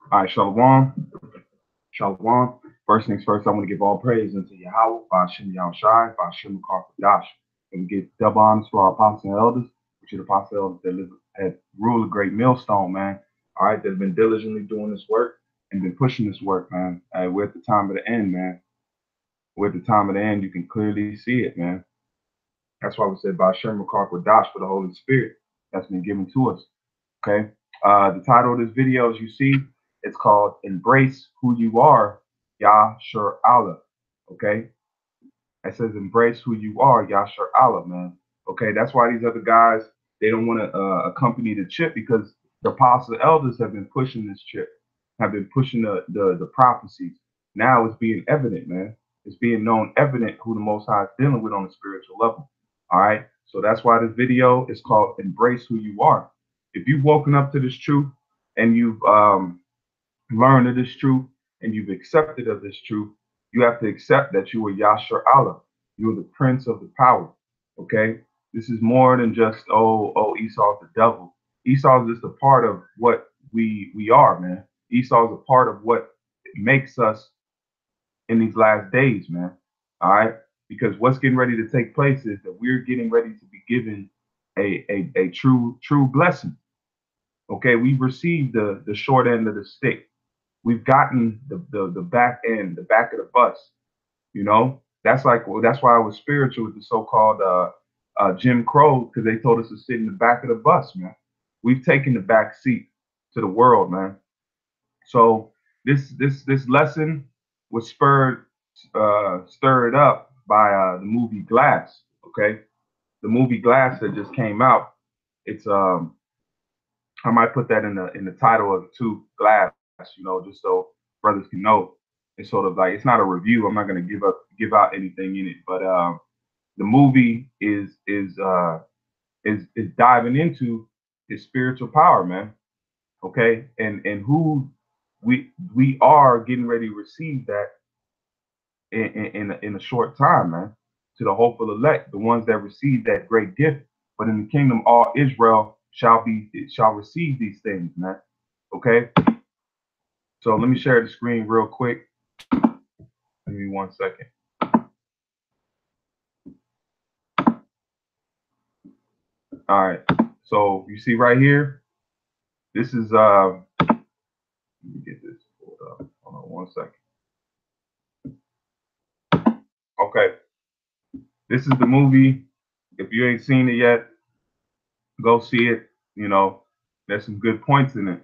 All right, Shalom. Shalom. First things first, I want to give all praise unto Yahweh, Ba'ashem Yahushai, Ba'ashem Dash. And we give double honors to our apostles and elders, which are the apostles elders that have ruled a great millstone, man. All right, that have been diligently doing this work and been pushing this work, man. We're at the time of the end, man. We're at the time of the end. You can clearly see it, man. That's why we said Ba'ashem Dash for the Holy Spirit that's been given to us. Okay. The title of this video, as you see, it's called Embrace Who You Are, Yasharahla. Okay. It says embrace who you are, Yasharahla, man. Okay. That's why these other guys, they don't want to accompany the chip because the apostle elders have been pushing this chip, have been pushing the prophecies. Now it's being evident, man. It's being known evident who the Most High is dealing with on a spiritual level. All right. So that's why this video is called Embrace Who You Are. If you've woken up to this truth and you've learned of this truth and you've accepted of this truth, you have to accept that you are Yasharahla. You are the prince of the power. Okay? This is more than just, Esau's the devil. Esau is just a part of what we are, man. Esau is a part of what makes us in these last days, man. All right? Because what's getting ready to take place is that we're getting ready to be given a true blessing. Okay, we've received the short end of the stick. We've gotten the back end, the back of the bus. You know, that's why I was spiritual with the so-called Jim Crow because they told us to sit in the back of the bus, man. We've taken the back seat to the world, man. So this lesson was stirred up by the movie Glass. Okay, the movie Glass that just came out. It's I might put that in the title of the two Glass, just so brothers can know. It's sort of like it's not a review. I'm not going to give out anything in it, but the movie is diving into his spiritual power, man. Okay, and who we are getting ready to receive that in a short time, man. To the hopeful elect, the ones that receive that great gift. But in the kingdom, all Israel shall receive these things, man. Okay. So let me share the screen real quick. Give me 1 second. All right. So you see right here, this is let me get this pulled up. Hold on 1 second. Okay. This is the movie. If you ain't seen it yet, go see it. There's some good points in it.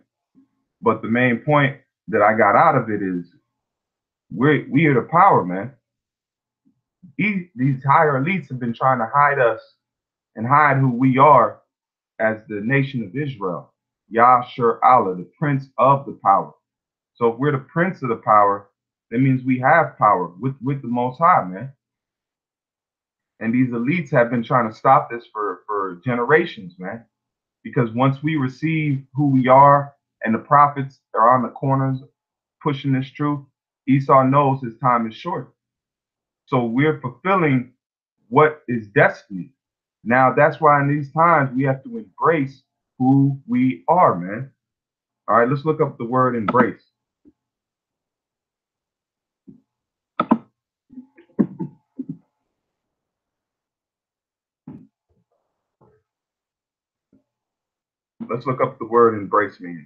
But the main point that I got out of it is we are the power, man. These higher elites have been trying to hide us and hide who we are as the nation of Israel. Yasharahla, the prince of the power. So if we're the prince of the power, that means we have power with the Most High, man. And these elites have been trying to stop this for generations, man. Because once we receive who we are and the prophets are on the corners pushing this truth, Esau knows his time is short. So we're fulfilling what is destiny. Now that's why in these times we have to embrace who we are, man. All right, let's look up the word embrace. Let's look up the word embrace means.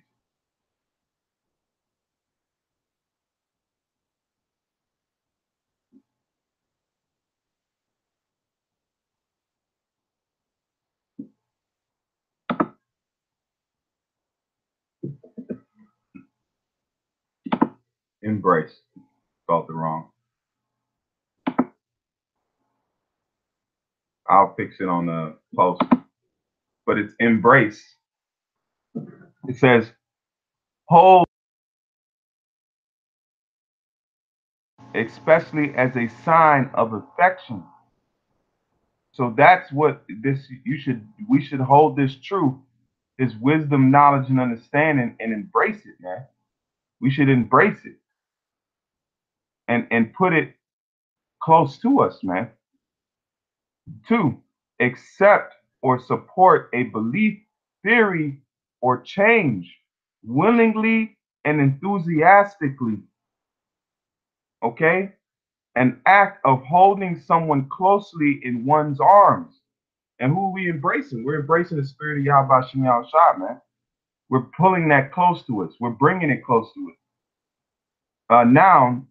Embrace. Spelled it wrong. I'll fix it on the post. But it's embrace. It says hold, especially as a sign of affection. So that's what we should hold this truth, this wisdom, knowledge, and understanding, and embrace it, man. We should embrace it and put it close to us, man. 2, accept or support a belief, theory, or change willingly and enthusiastically, okay? An act of holding someone closely in one's arms. And who are we embracing? We're embracing the spirit of Yahweh Shem Yahushua, man. We're pulling that close to us. We're bringing it close to us. Noun,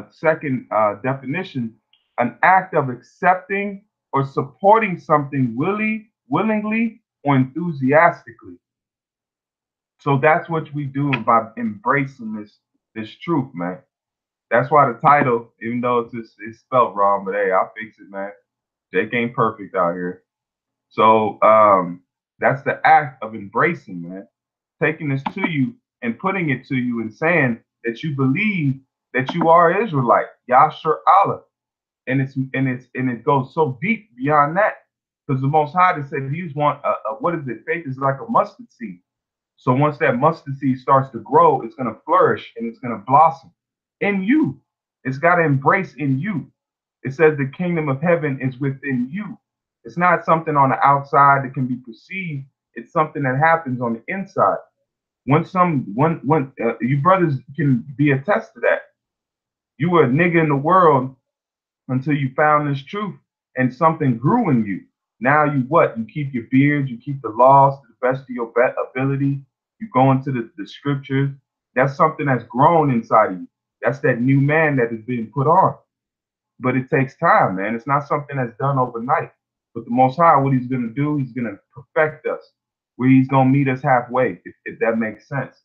second definition, an act of accepting or supporting something willingly, or enthusiastically. So that's what we do by embracing this truth, man. That's why the title, even though it's spelled wrong, but hey, I'll fix it, man. Jake ain't perfect out here. So that's the act of embracing, man. Taking this to you and putting it to you and saying that you believe that you are Israelite, Yasharahla. And it goes so deep beyond that. Because the Most High said He's want what is it? Faith is like a mustard seed. So once that mustard seed starts to grow, it's going to flourish and it's going to blossom in you. It's got to embrace in you. It says the kingdom of heaven is within you. It's not something on the outside that can be perceived. It's something that happens on the inside. You brothers can be attest to that. You were a nigga in the world until you found this truth and something grew in you. Now you what? You keep your beard, you keep the laws to the best of your ability. You go into the scriptures. That's something that's grown inside of you. That's that new man that is being put on. But it takes time, man. It's not something that's done overnight. But the Most High, what He's going to do, He's going to perfect us, where He's going to meet us halfway, if that makes sense.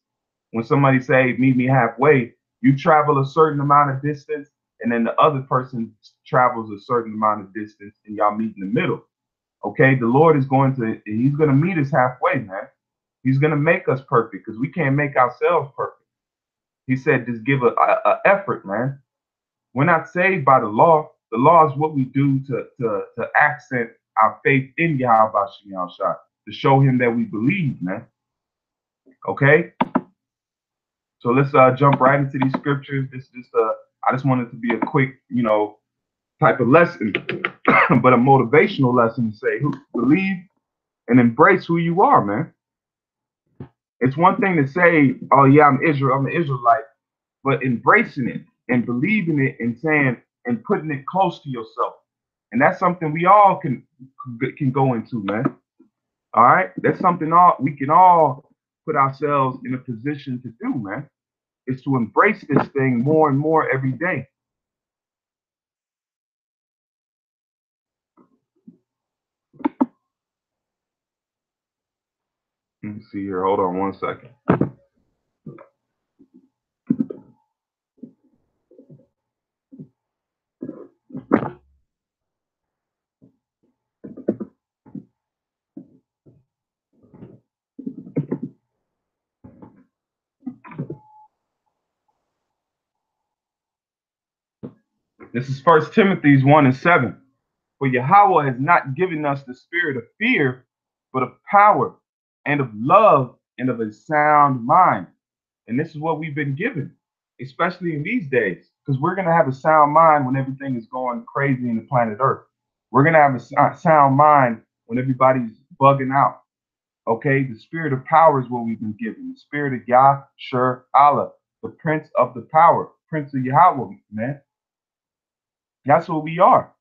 When somebody say, meet me halfway, you travel a certain amount of distance, and then the other person travels a certain amount of distance, and y'all meet in the middle. Okay, the Lord is He's going to meet us halfway, man. He's going to make us perfect because we can't make ourselves perfect. He said, just give a effort, man. We're not saved by the law. The law is what we do to accent our faith in Yahweh Shem Yahushua, to show Him that we believe, man. Okay? So let's jump right into these scriptures. I just wanted to be a quick, type of lesson, but a motivational lesson to say, believe and embrace who you are, man. It's one thing to say, oh yeah, I'm an Israelite, but embracing it and believing it and saying and putting it close to yourself. And that's something we all can go into, man. All right? That's something we can all put ourselves in a position to do, man. Is to embrace this thing more and more every day. Let me see here. Hold on one second. This is 1 Timothy 1:7. For Yahweh has not given us the spirit of fear, but of power and of love and of a sound mind. And this is what we've been given, especially in these days, because we're going to have a sound mind when everything is going crazy in the planet Earth. We're going to have a sound mind when everybody's bugging out. Okay, the spirit of power is what we've been given. The spirit of Yasharahla, the prince of the power, prince of Yahweh, man. That's what we are.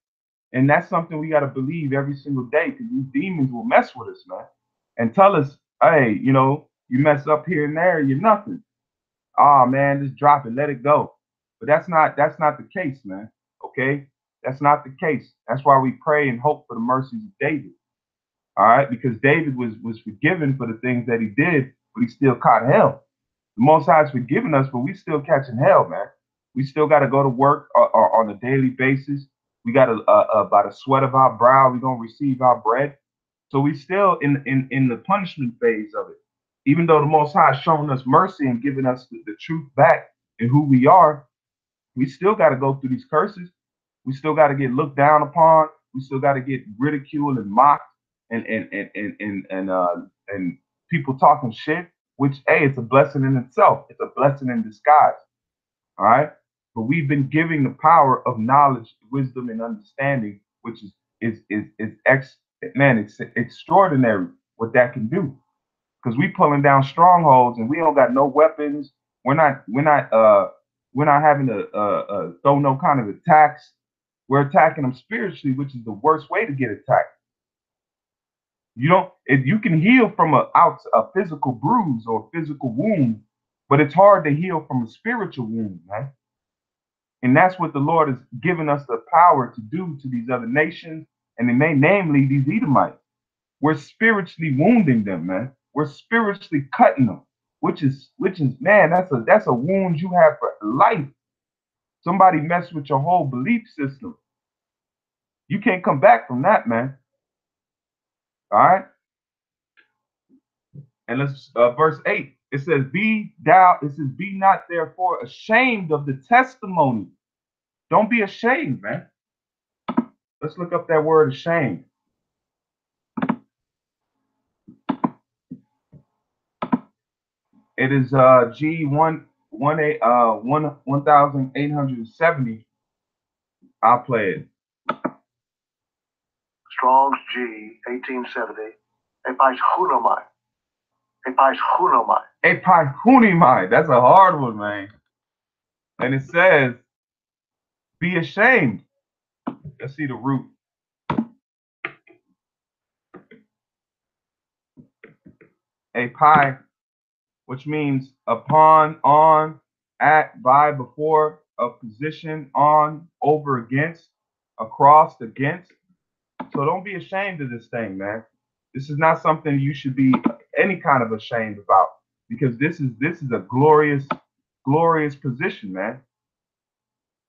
And that's something we got to believe every single day, because these demons will mess with us, man, and tell us, hey, you mess up here and there, you're nothing. Oh man, just drop it, let it go. But that's not the case, man. Okay, that's not the case. That's why we pray and hope for the mercies of David. All right, because David was forgiven for the things that he did, but he still caught hell. The Most High has forgiven us, but we still catching hell, man. We still got to go to work on a daily basis. We got to, by the sweat of our brow, we're going to receive our bread. So we still in the punishment phase of it. Even though the Most High has shown us mercy and given us the truth back and who we are, we still got to go through these curses. We still got to get looked down upon. We still got to get ridiculed and mocked and people talking shit, which, hey, it's a blessing in itself. It's a blessing in disguise. All right. But we've been giving the power of knowledge, wisdom, and understanding, which it's extraordinary what that can do. Because we pulling down strongholds and we don't got no weapons. We're not having to throw no kind of attacks. We're attacking them spiritually, which is the worst way to get attacked. You don't. If you can heal from a physical bruise or a physical wound, but it's hard to heal from a spiritual wound, man. And that's what the Lord has given us the power to do to these other nations, and namely these Edomites. We're spiritually wounding them, man. We're spiritually cutting them, which is man, that's a wound you have for life. Somebody messed with your whole belief system. You can't come back from that, man. All right. And let's verse 8. It says, be not therefore ashamed of the testimony. Don't be ashamed, man. Let's look up that word ashamed. It is G1870. I'll play it. Strong's G 1870. Epishunamai. Epishunamai. Epishunamai. That's a hard one, man. And it says, be ashamed. Let's see the root. Epi, which means upon, on, at, by, before, of position, on, over, against, across, against. So don't be ashamed of this thing, man. This is not something you should be any kind of ashamed about, because this is a glorious position, man.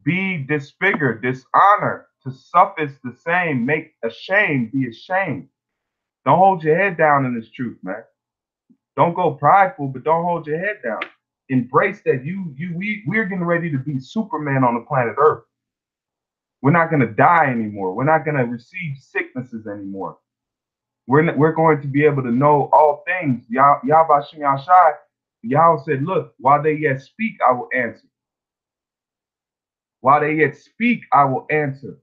Be disfigured, dishonor, to suffice the same, make ashamed, be ashamed. Don't hold your head down in this truth, man. Don't go prideful, but don't hold your head down. Embrace that we're getting ready to be Superman on the planet Earth. We're not going to die anymore. We're not going to receive sicknesses anymore. We're going to be able to know all things. Yahweh Shai, Yahweh said, look, while they yet speak, I will answer. While they yet speak, I will answer.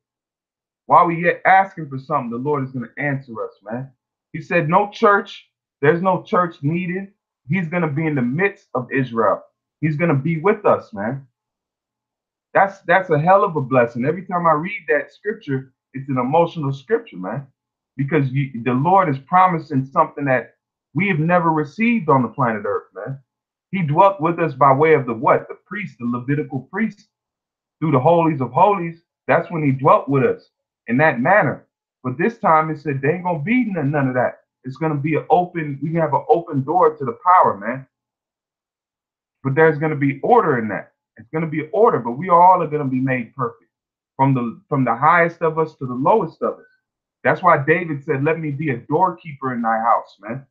While we yet asking for something, the Lord is going to answer us, man. He said, no church. There's no church needed. He's going to be in the midst of Israel. He's going to be with us, man. That's a hell of a blessing. Every time I read that scripture, it's an emotional scripture, man, because the Lord is promising something that we have never received on the planet Earth, man. He dwelt with us by way of the what? The priest, the Levitical priest, through the holies of holies. That's when he dwelt with us in that manner. But this time it said, there ain't going to be none of that. It's going to be we have an open door to the power, man. But there's going to be order in that. It's going to be order, but we all are going to be made perfect, from the highest of us to the lowest of us. That's why David said, let me be a doorkeeper in thy house, man.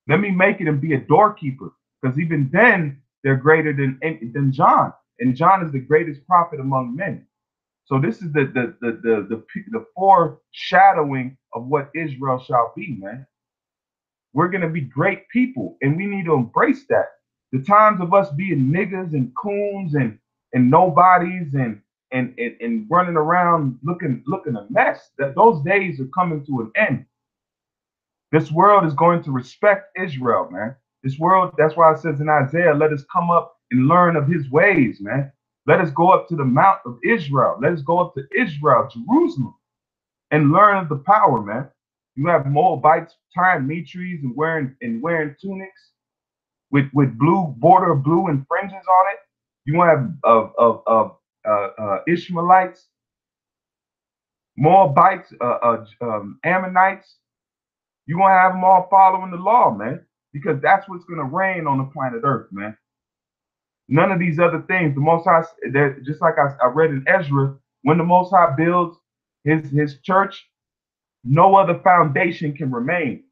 Let me make it and be a doorkeeper, because even then they're greater than John, and John is the greatest prophet among men. So this is the foreshadowing of what Israel shall be, man. We're going to be great people, and we need to embrace that. The times of us being niggas and coons and nobodies and running around looking a mess, that those days are coming to an end. This world is going to respect Israel, man. This world, that's why it says in Isaiah, let us come up and learn of his ways, man. Let us go up to the Mount of Israel. Let us go up to Israel, Jerusalem, and learn of the power, man. You have Moabites tying meat trees and wearing tunics with blue border, blue and fringes on it. You want to have Ishmaelites, Moabites, Ammonites. You're going to have them all following the law, man, because that's what's going to reign on the planet Earth, man. None of these other things. The Most High, just like I read in Ezra, when the Most High builds his church, no other foundation can remain.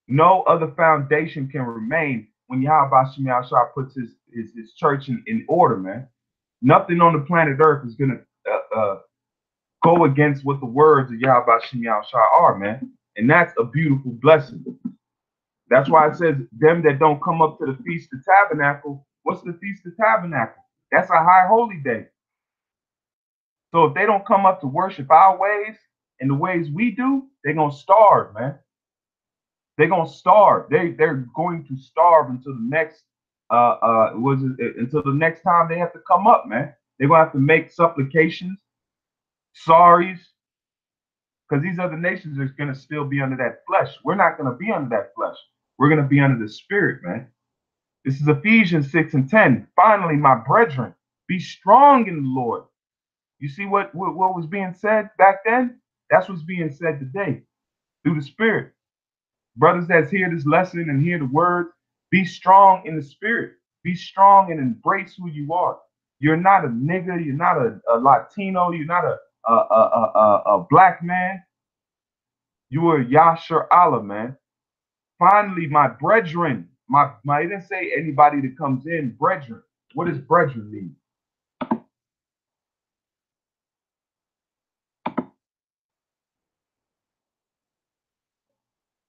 No other foundation can remain when Yahweh Shai puts his church in order, man. Nothing on the planet Earth is going to go against what the words of Yahweh Shai are, man. And that's a beautiful blessing. That's why it says, them that don't come up to the Feast of Tabernacle. What's the Feast of Tabernacle? That's a high holy day. So if they don't come up to worship our ways and the ways we do, they're going to starve, man. They're gonna starve. They're going to starve until the next until the next time they have to come up, man. They're gonna have to make supplications, sorries, because these other nations are gonna still be under that flesh. We're not gonna be under that flesh. We're gonna be under the spirit, man. This is Ephesians 6 and 10. Finally, my brethren, be strong in the Lord. You see what was being said back then? That's what's being said today through the spirit. Brothers that's hear this lesson and hear the word, be strong in the spirit. Be strong and embrace who you are. You're not a nigger. You're not a Latino. You're not a black man. You are Yasharahla, man. Finally, my brethren. It didn't say anybody that comes in, brethren. What does brethren mean?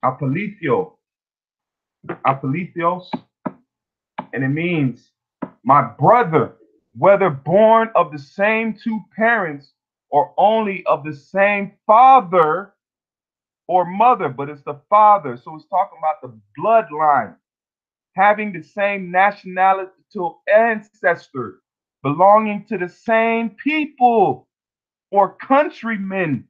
Apalithio. Apalithios. And it means my brother, whether born of the same two parents or only of the same father or mother, but it's the father. So it's talking about the bloodline, having the same nationality to ancestor, belonging to the same people or countrymen,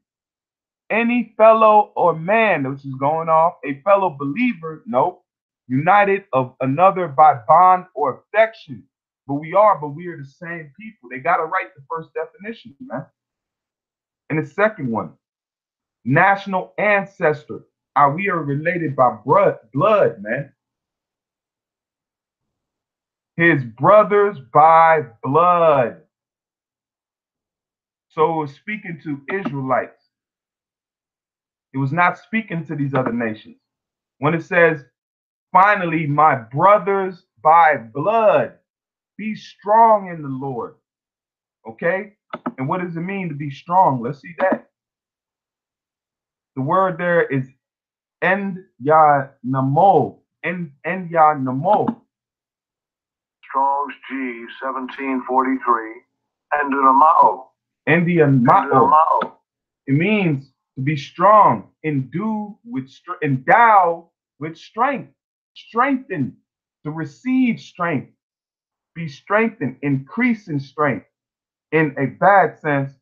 any fellow or man, which is going off, a fellow believer, nope, united of another by bond or affection. But we are the same people. They got to write the first definition, man. And the second one, national ancestor. We are related by blood, man. His brothers by blood. So it was speaking to Israelites. It was not speaking to these other nations. When it says, finally, my brothers by blood, be strong in the Lord. Okay? And what does it mean to be strong? Let's see that. The word there is enyanamo. Enyanamo. Strong's G 1743. Endunamao. Enyanamao. It means to be strong, endow with strength, strengthen, to receive strength, be strengthened, increase in strength. In a bad sense,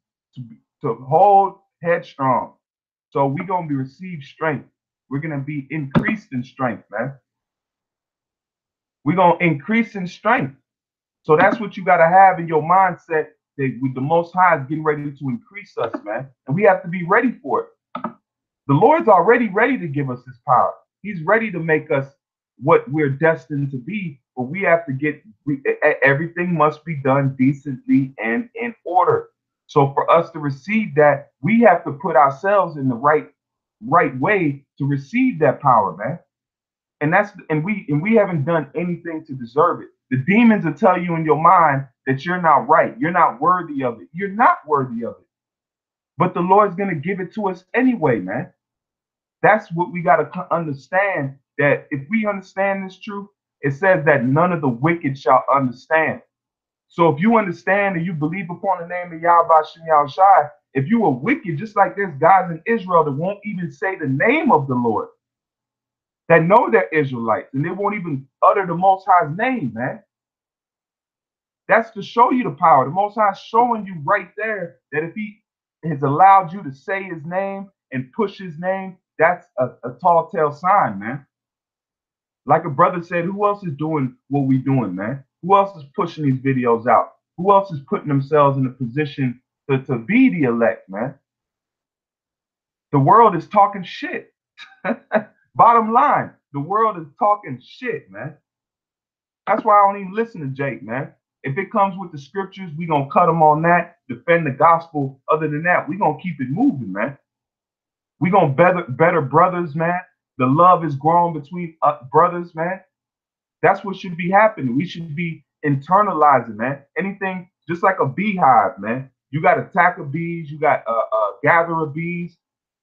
to hold headstrong. So we're gonna be received strength. We're gonna be increased in strength, man. We're gonna increase in strength. So that's what you gotta have in your mindset, that with the Most High is getting ready to increase us, man. And we have to be ready for it. The Lord's already ready to give us his power. He's ready to make us what we're destined to be, but we have to everything must be done decently and in order. So for us to receive that, we have to put ourselves in the right way to receive that power, man. And we haven't done anything to deserve it. The demons will tell you in your mind that you're not right. You're not worthy of it. You're not worthy of it. But the Lord's going to give it to us anyway, man. That's what we got to understand, that if we understand this truth, it says that none of the wicked shall understand. So if you understand and you believe upon the name of Yahweh Shem Yahushai, if you are wicked, just like there's guys in Israel that won't even say the name of the Lord, that know they're Israelites, and they won't even utter the Most High's name, man. That's to show you the power. The Most High is showing you right there that if he has allowed you to say his name and push his name, that's a tall tale sign, man. Like a brother said, who else is doing what we doing, man? Who else is pushing these videos out? Who else is putting themselves in a position to be the elect, man? The world is talking shit. Bottom line, the world is talking shit, man. That's why I don't even listen to Jake, man. If it comes with the scriptures, we gonna cut them on that, defend the gospel. Other than that, we gonna keep it moving, man. We gonna better brothers, man. The love is growing between brothers, man. That's what should be happening. We should be internalizing, man. Anything, just like a beehive, man. You got attacker bees, you got gatherer bees.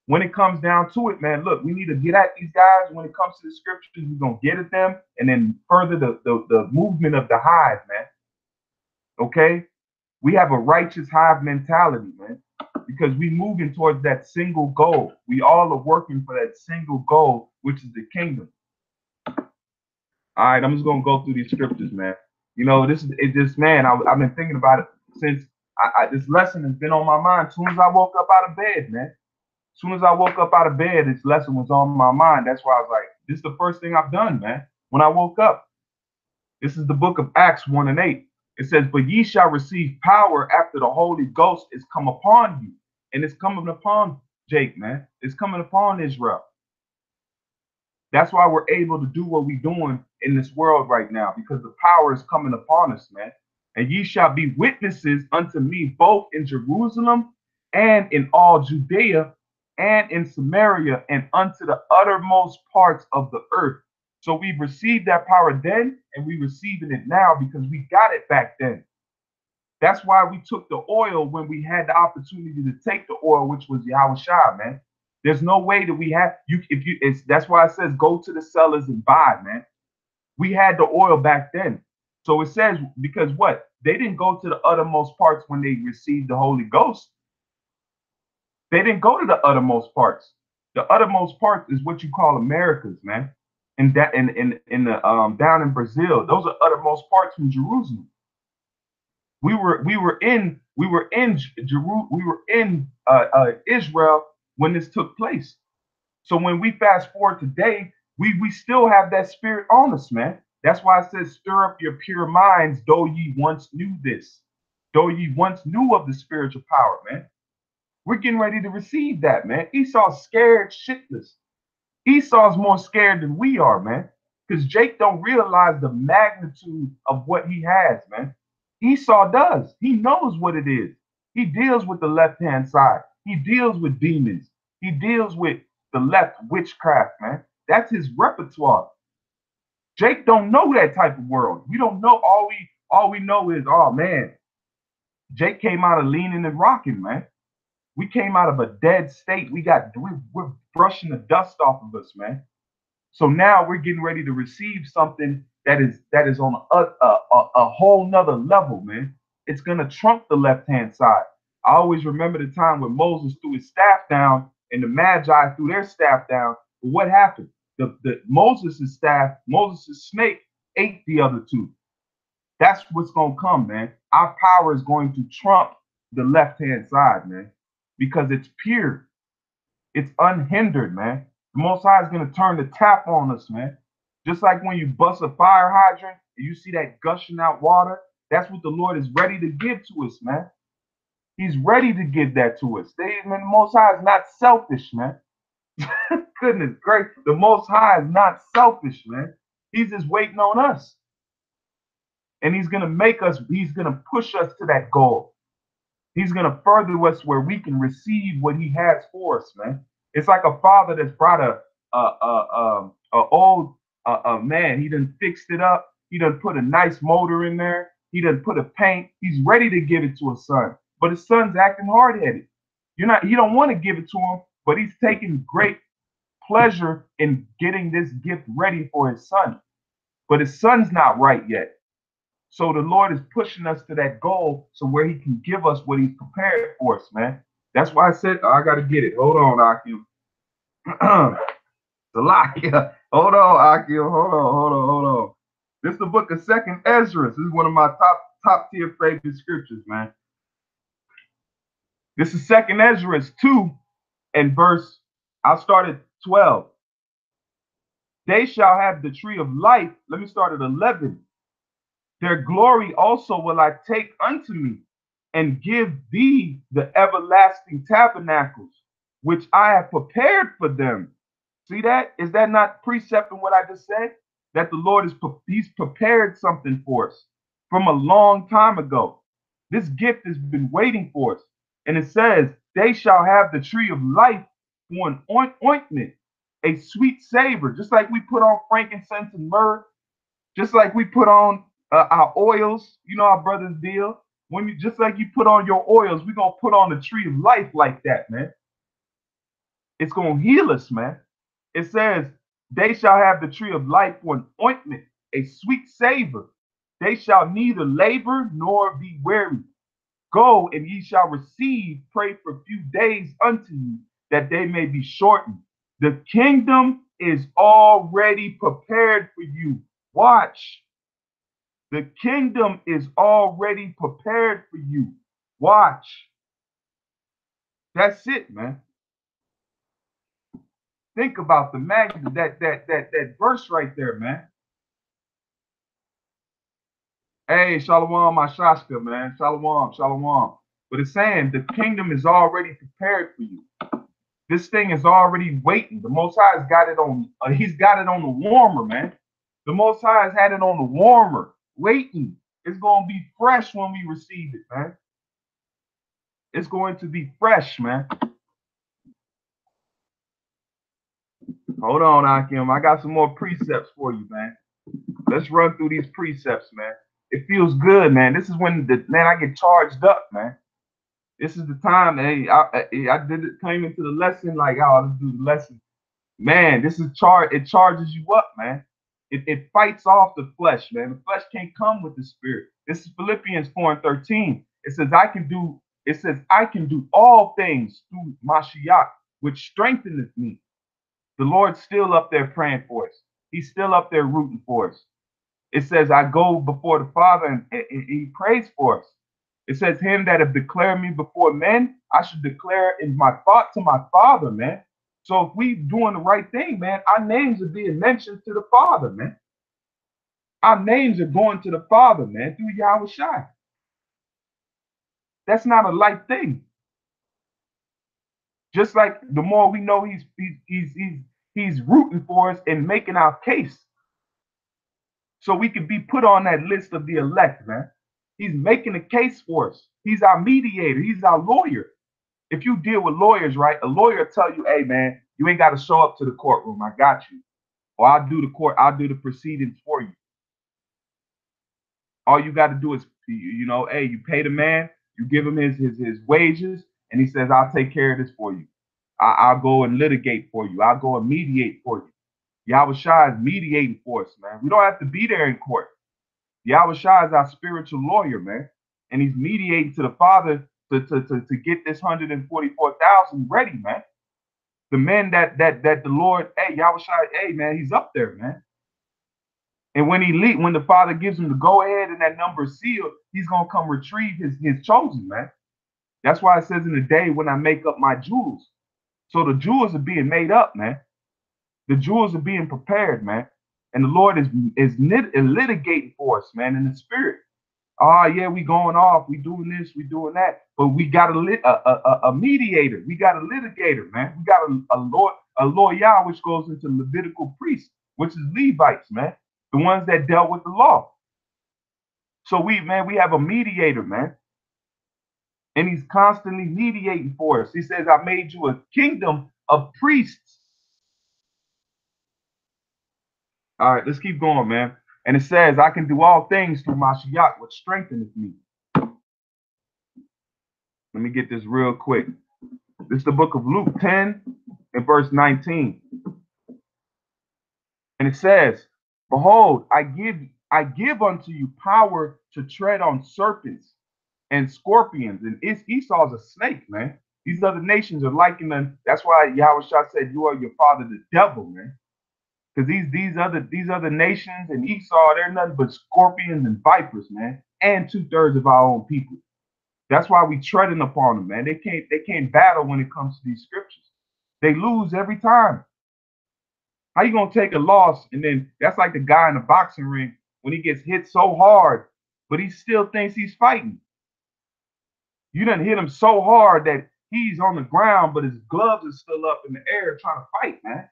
When it comes down to it, man, look, we need to get at these guys. When it comes to the scriptures, we're going to get at them and then further the movement of the hive, man. Okay? We have a righteous hive mentality, man. because we moving towards that single goal. We all are working for that single goal, which is the kingdom. All right, I'm just gonna go through these scriptures, man. You know, this is it. Just man, I've been thinking about it since this lesson has been on my mind. As soon as I woke up out of bed, man. As soon as I woke up out of bed, this lesson was on my mind. That's why I was like, this is the first thing I've done, man. When I woke up, this is the book of Acts 1:8. It says, "But ye shall receive power after the Holy Ghost is come upon you," and it's coming upon Jake, man. It's coming upon Israel. That's why we're able to do what we're doing in this world right now, because the power is coming upon us, man. "And ye shall be witnesses unto me both in Jerusalem and in all Judea and in Samaria and unto the uttermost parts of the earth." So we've received that power then, and we're receiving it now because we got it back then. That's why we took the oil when we had the opportunity to take the oil, which was Yahweh, man. There's no way that we have you if you it's that's why it says go to the sellers and buy, man. We had the oil back then. So it says because what? They didn't go to the uttermost parts when they received the Holy Ghost. They didn't go to the uttermost parts. The uttermost parts is what you call Americas, man. And that in the down in Brazil, those are uttermost parts from Jerusalem. We were in Israel when this took place. So when we fast forward today, we still have that spirit on us, man. That's why it says, "Stir up your pure minds, though ye once knew this, though ye once knew of the spiritual power," man. We're getting ready to receive that, man. Esau's scared shitless. Esau's more scared than we are, man. Because Jake don't realize the magnitude of what he has, man. Esau does. He knows what it is. He deals with the left-hand side. He deals with demons. He deals with the left witchcraft, man. That's his repertoire. Jake don't know that type of world. We don't know. All we know is, oh man, Jake came out of leaning and rocking, man. We came out of a dead state. We're brushing the dust off of us, man. So now we're getting ready to receive something that is on a whole nother level, man. It's gonna trump the left-hand side. I always remember the time when Moses threw his staff down and the Magi threw their staff down. But what happened? The Moses' staff, Moses' snake ate the other two. That's what's gonna come, man. Our power is going to trump the left-hand side, man, because it's pure. It's unhindered, man. The Most High is going to turn the tap on us, man. Just like when you bust a fire hydrant and you see that gushing out water, that's what the Lord is ready to give to us, man. He's ready to give that to us. Man, the Most High is not selfish, man. Goodness gracious. The Most High is not selfish, man. He's just waiting on us. And he's going to push us to that goal. He's going to further us where we can receive what he has for us, man. It's like a father that's brought a old man. He done fixed it up. He done put a nice motor in there. He done put a paint. He's ready to give it to his son, but his son's acting hard-headed. He don't want to give it to him, but he's taking great pleasure in getting this gift ready for his son. But his son's not right yet. So the Lord is pushing us to that goal so where he can give us what he's prepared for us, man. That's why I said, I got to get it. Hold on, Akim. Salakia. Hold on, Akim. Hold on. This is the book of 2nd Ezra. This is one of my top tier favorite scriptures, man. This is 2nd Ezra 2 and verse, I'll start at 12. "They shall have the tree of life." Let me start at 11. "Their glory also will I take unto me, and give thee the everlasting tabernacles, which I have prepared for them." See that? Is that not precept in what I just said? That the Lord he's prepared something for us from a long time ago. This gift has been waiting for us. And it says, "They shall have the tree of life for an ointment, a sweet savor," just like we put on frankincense and myrrh, just like we put on our oils, our brothers deal. Just like you put on your oils, we're gonna put on the tree of life like that, man. It's gonna heal us, man. It says, "They shall have the tree of life for an ointment, a sweet savor. They shall neither labor nor be weary." Go, and ye shall receive. Pray for few days unto you, that they may be shortened. The kingdom is already prepared for you. Watch. The kingdom is already prepared for you. Watch. That's it, man. Think about the magnitude, that verse right there, man. Hey, Shalom, my Shashka, man. Shalom, Shalom. But it's saying the kingdom is already prepared for you. This thing is already waiting. The Most High has got it on. He's got it on the warmer, man. The Most High has had it on the warmer, waiting. It's going to be fresh when we receive it, man. It's going to be fresh, man. Hold on, Akim. I got some more precepts for you, man. Let's run through these precepts, man. It feels good, man. This is when I get charged up, man. This is the time. Hey, I did it. Came into the lesson like, oh, let's do the lesson. Man, this is it charges you up, man. It fights off the flesh, man. The flesh can't come with the spirit. This is Philippians 4:13. It says, I can do all things through Mashiach, which strengtheneth me. The Lord's still up there praying for us. He's still up there rooting for us. It says, I go before the Father and he prays for us. It says, him that have declared me before men, I should declare in my thought to my Father, man. So if we doing the right thing, man, our names are being mentioned to the Father, man. Our names are going to the Father, man, through Yahweh Shai. That's not a light thing. Just like the more we know he's rooting for us and making our case, so we can be put on that list of the elect, man. He's making a case for us. He's our mediator. He's our lawyer. If you deal with lawyers, right, a lawyer will tell you, hey, man, you ain't got to show up to the courtroom. I got you. Or I'll do the proceedings for you. All you got to do is, hey, you pay the man, you give him his wages, and he says, I'll take care of this for you. I'll go and litigate for you. I'll go and mediate for you. Yahweh Shai is mediating for us, man. We don't have to be there in court. Yahweh Shai is our spiritual lawyer, man. And he's mediating to the Father to get this 144,000 ready, man. The men that the Lord, hey, Yahweh Shai, hey, man, he's up there, man. And when when the Father gives him the go ahead and that number is sealed, he's gonna come retrieve his chosen, man. That's why it says in the day when I make up my jewels. So the jewels are being made up, man. The jewels are being prepared, man. And the Lord is litigating for us, man, in the spirit. Oh, yeah, we going off. We doing this, we doing that. But we got a mediator. We got a litigator, man. We got a lawyer, which goes into Levitical priests, which is Levites, man. The ones that dealt with the law. So we have a mediator, man. And he's constantly mediating for us. He says, I made you a kingdom of priests. All right, let's keep going, man. And it says, I can do all things through Mashiach, which strengtheneth me. Let me get this real quick. This is the book of Luke 10 and verse 19. And it says, behold, I give unto you power to tread on serpents and scorpions. And Esau's a snake, man. These other nations are liking them. That's why Yahweh Shah said, you are your father, the devil, man. Because these other nations and Esau, they're nothing but scorpions and vipers, man. And 2/3 of our own people. That's why we treading upon them, man. They can't battle when it comes to these scriptures. They lose every time. How you gonna take a loss and then that's like the guy in the boxing ring when he gets hit so hard, but he still thinks he's fighting. You done hit him so hard that he's on the ground, but his gloves are still up in the air trying to fight, man.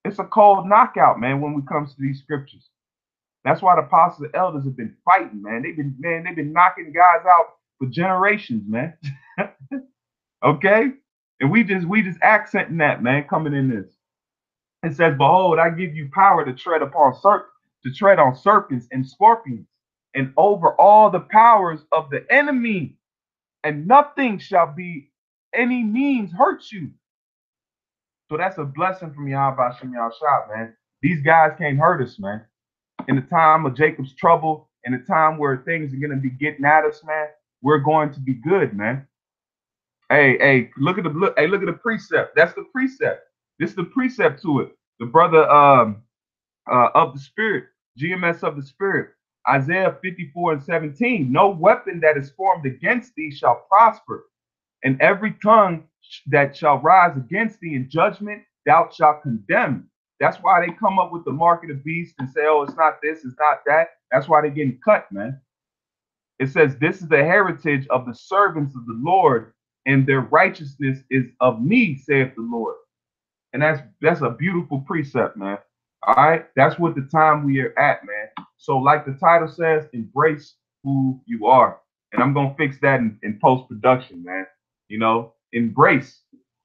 It's a cold knockout, man, when it comes to these scriptures. That's why the apostles and elders have been fighting, man. They've been knocking guys out for generations, man. Okay? And we just accenting that, man, coming in this. It says, behold, I give you power to tread on serpents and scorpions, and over all the powers of the enemy, and nothing shall be any means hurt you. So that's a blessing from Yahweh Shem Yahshua, man. These guys can't hurt us, man. In the time of Jacob's trouble, in the time where things are going to be getting at us, man, we're going to be good, man. Hey, look at the precept. That's the precept. This is the precept to it. The brother of the spirit, GMS of the spirit. Isaiah 54:17. No weapon that is formed against thee shall prosper, and every tongue that shall rise against thee in judgment, thou shalt condemn. That's why they come up with the mark of the beast and say, oh, it's not this, it's not that. That's why they're getting cut, man. It says, this is the heritage of the servants of the Lord, and their righteousness is of me, saith the Lord. And that's a beautiful precept, man. All right. That's what the time we are at, man. So, like the title says, embrace who you are. And I'm gonna fix that in post-production, man. You know, embrace.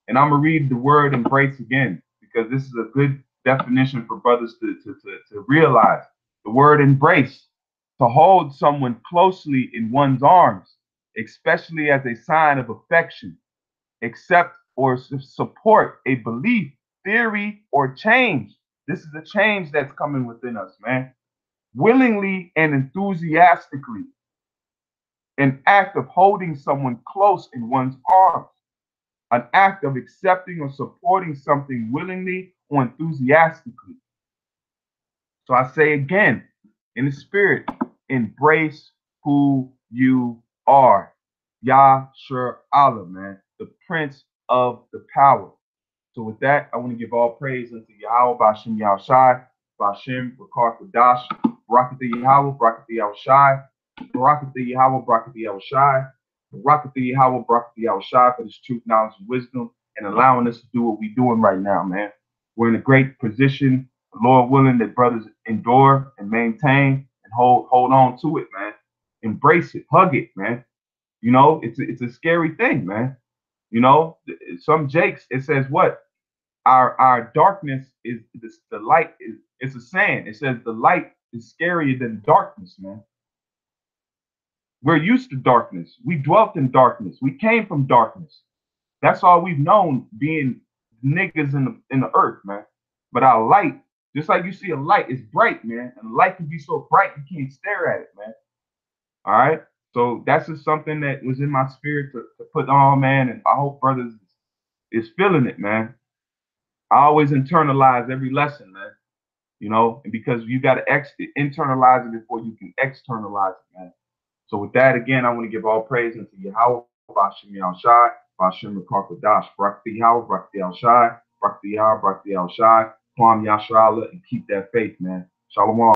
And I'm gonna read the word embrace again, because this is a good definition for brothers to realize. The word embrace, to hold someone closely in one's arms, especially as a sign of affection, accept or support a belief, theory, or change. This is a change that's coming within us, man. Willingly and enthusiastically, an act of holding someone close in one's arms, an act of accepting or supporting something willingly or enthusiastically. So I say again, in the spirit, embrace who you are. Yasharahla, man, the Prince of the Power. So with that, I want to give all praise unto Yahweh, Bashim Yahushai, Bashim Rakar Kadash, Barakatha Yahweh, Barakatha Yahushai, Barakatha Yahweh, Barakatha Yahushai, Barakatha Yahweh, Barakatha Yahushai for this truth, knowledge, and wisdom, and allowing us to do what we're doing right now, man. We're in a great position, Lord willing, that brothers endure and maintain and hold on to it, man. Embrace it, hug it, man. You know, it's a scary thing, man. You know, some Jakes, it says what? Our darkness is this, the light is, it's a saying. It says the light is scarier than darkness, man. We're used to darkness. We dwelt in darkness. We came from darkness. That's all we've known, being niggas in the earth, man. But our light, just like you see a light, is bright, man. And light can be so bright you can't stare at it, man. All right. So that's just something that was in my spirit to put on, man. And I hope brothers is feeling it, man. I always internalize every lesson, man. You know, and because you got to internalize it before you can externalize it, man. So with that, again, I want to give all praise unto Yahweh, Bashim Yahushai, Bashim Rakar Brakti Yahweh, Brakti Yahushai, Brakti Yahweh, Brakti Yahushai, Kwam Yasharahla, and keep that faith, man. Shalom.